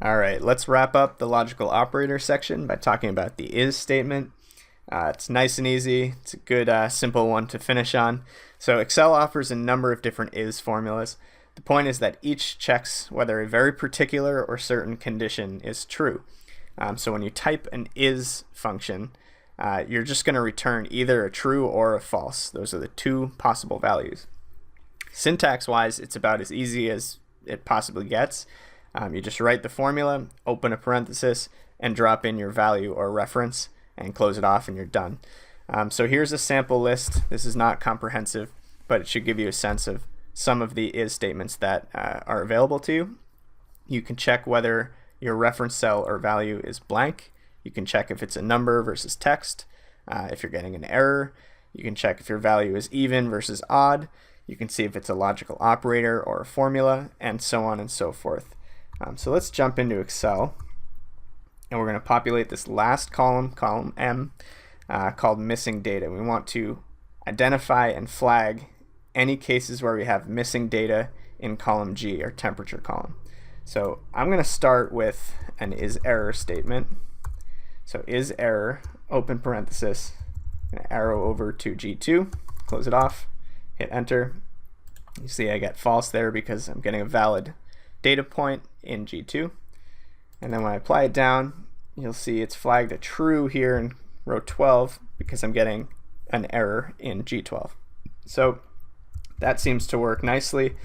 All right, let's wrap up the logical operator section by talking about the is statement. It's nice and easy. It's a good, simple one to finish on. So Excel offers a number of different is formulas. The point is that each checks whether a very particular or certain condition is true. So when you type an is function, you're just going to return either a true or a false. Those are the two possible values. Syntax-wise, it's about as easy as it possibly gets. You just write the formula, open a parenthesis, and drop in your value or reference, and close it off, and you're done. So here's a sample list. This is not comprehensive, but it should give you a sense of some of the is statements that are available to you. You can check whether your reference cell or value is blank. You can check if it's a number versus text, if you're getting an error. You can check if your value is even versus odd. You can see if it's a logical operator or a formula, and so on and so forth. So let's jump into Excel, and we're going to populate this last column, column M, called missing data. We want to identify and flag any cases where we have missing data in column G, or temperature column. So I'm going to start with an is error statement. So is error, open parenthesis, arrow over to G2, close it off, hit enter. You see I get false there because I'm getting a valid data point in G2. And then when I apply it down, you'll see it's flagged a true here in row 12 because I'm getting an error in G12. So that seems to work nicely.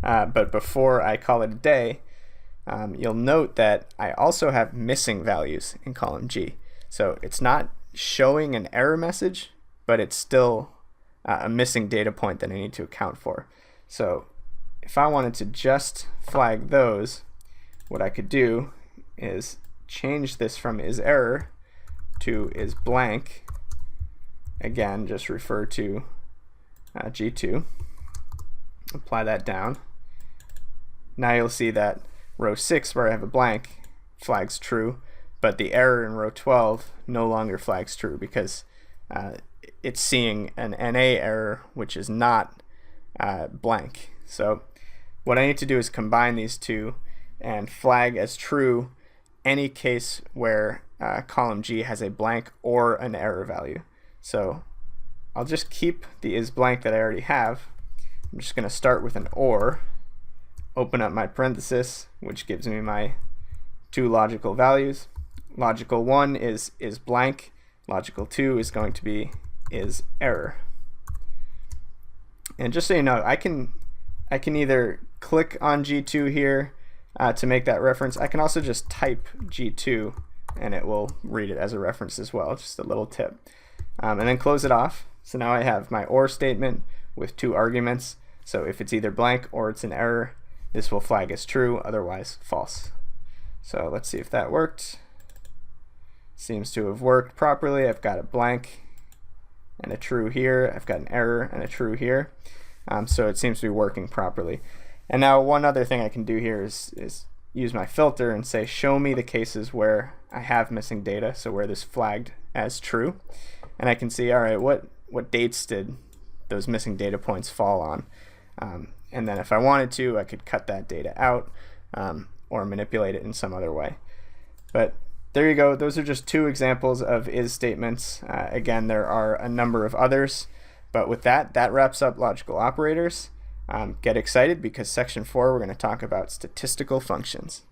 But before I call it a day, you'll note that I also have missing values in column G. So it's not showing an error message, but it's still a missing data point that I need to account for. So if I wanted to just flag those, what I could do is change this from is error to is blank. Again, just refer to G2. Apply that down. Now you'll see that row 6, where I have a blank, flags true, but the error in row 12 no longer flags true because it's seeing an NA error, which is not blank. So what I need to do is combine these two and flag as true any case where column G has a blank or an error value. So I'll just keep the is blank that I already have. I'm just going to start with an or, open up my parenthesis, which gives me my two logical values. Logical 1 is blank. Logical 2 is going to be is error. And just so you know, I can either click on G2 here to make that reference. I can also just type G2 and it will read it as a reference as well. Just a little tip. And then close it off. So now I have my or statement with two arguments. So if it's either blank or it's an error, this will flag as true, otherwise false. So let's see if that worked. Seems to have worked properly. I've got a blank and a true here. I've got an error and a true here. So it seems to be working properly. And now one other thing I can do here is use my filter and say show me the cases where I have missing data, so where this flagged as true. And I can see, all right, what dates did those missing data points fall on? And then if I wanted to, I could cut that data out or manipulate it in some other way. But there you go. Those are just two examples of is statements. Again, there are a number of others. But with that wraps up logical operators. Get excited because section 4 we're going to talk about statistical functions.